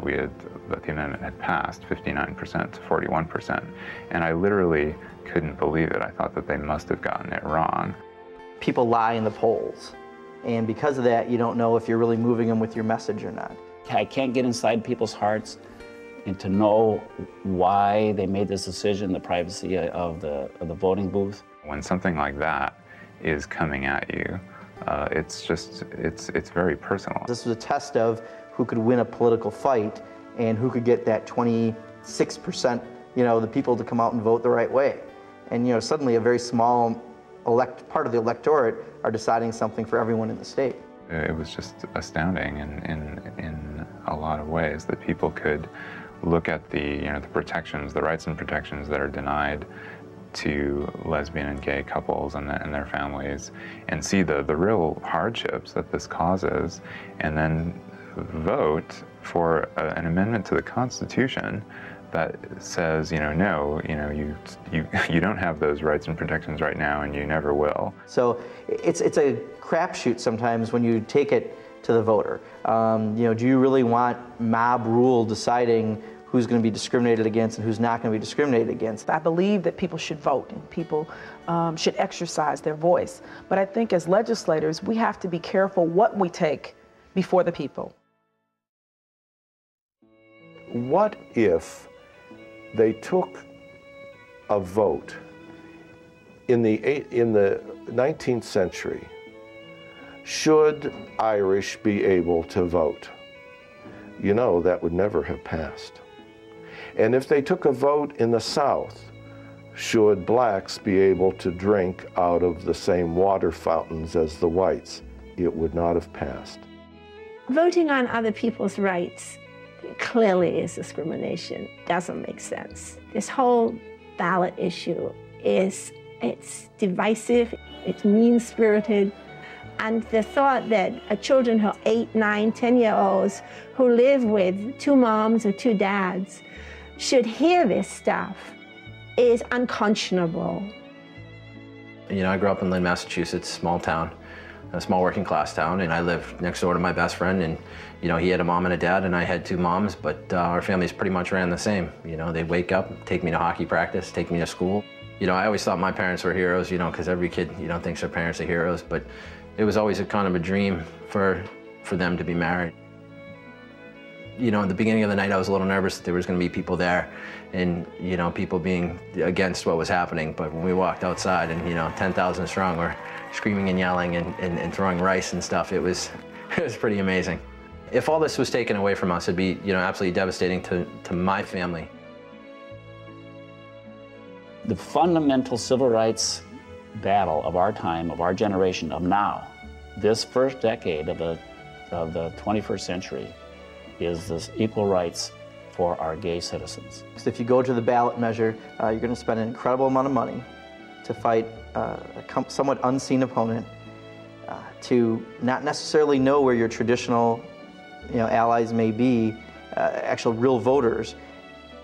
that the amendment had passed 59% to 41%. And I literally couldn't believe it. I thought that they must have gotten it wrong. People lie in the polls, and because of that, you don't know if you're really moving them with your message or not. I can't get inside people's hearts and to know why they made this decision, the privacy of the voting booth. When something like that is coming at you, it's very personal. This was a test of who could win a political fight and who could get that 26%, the people to come out and vote the right way. And suddenly a very small part of the electorate are deciding something for everyone in the state. It was just astounding in a lot of ways that people could look at the protections, the rights and protections that are denied to lesbian and gay couples and their families, and see the real hardships that this causes, and then vote for an amendment to the Constitution that says, no, you don't have those rights and protections right now, and you never will. So it's a crapshoot sometimes when you take it to the voter. Do you really want mob rule deciding who's going to be discriminated against and who's not going to be discriminated against? I believe that people should vote and people should exercise their voice. But I think as legislators, we have to be careful what we take before the people. What if they took a vote in the 19th century? Should Irish be able to vote? That would never have passed. And if they took a vote in the South, should blacks be able to drink out of the same water fountains as the whites? It would not have passed. Voting on other people's rights clearly is discrimination. Doesn't make sense. This whole ballot issue it's divisive, it's mean-spirited, and the thought that children who are 8, 9, 10-year-olds who live with 2 moms or 2 dads should hear this stuff is unconscionable. I grew up in Lynn, Massachusetts, small town, a small working class town, and I lived next door to my best friend, and he had a mom and a dad, and I had 2 moms, but our families pretty much ran the same. They'd wake up, take me to hockey practice, take me to school. I always thought my parents were heroes, because every kid, thinks their parents are heroes, but it was always a kind of a dream for them to be married. At the beginning of the night, I was a little nervous that there was going to be people there and, people being against what was happening. But when we walked outside and, 10,000 strong were screaming and yelling and throwing rice and stuff, it was pretty amazing. If all this was taken away from us, it'd be, absolutely devastating to my family. The fundamental civil rights battle of our time, of our generation, of now, this first decade of the 21st century, is this equal rights for our gay citizens. If you go to the ballot measure, you're going to spend an incredible amount of money to fight a somewhat unseen opponent, to not necessarily know where your traditional allies may be, actual real voters,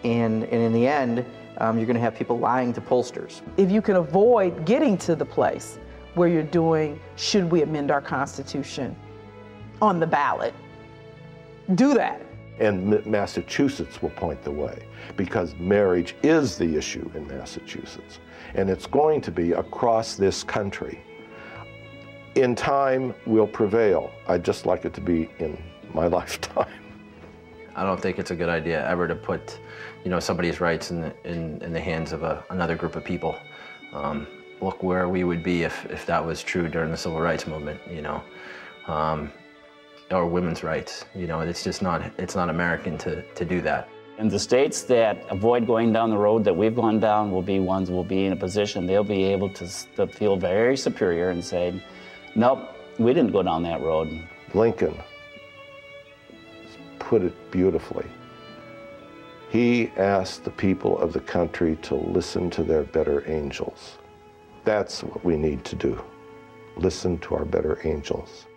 and in the end, you're going to have people lying to pollsters. If you can avoid getting to the place where you're doing, should we amend our Constitution on the ballot, do that. And Massachusetts will point the way, because marriage is the issue in Massachusetts, and it's going to be across this country. In time, we'll prevail. I'd just like it to be in my lifetime. I don't think it's a good idea ever to put, somebody's rights in the hands of another group of people. Look where we would be if that was true during the Civil Rights Movement, or women's rights. It's just not, it's not American to do that. And the states that avoid going down the road that we've gone down will be ones will be in a position they'll be able to feel very superior and say, nope, we didn't go down that road. Lincoln put it beautifully. He asked the people of the country to listen to their better angels. That's what we need to do. Listen to our better angels.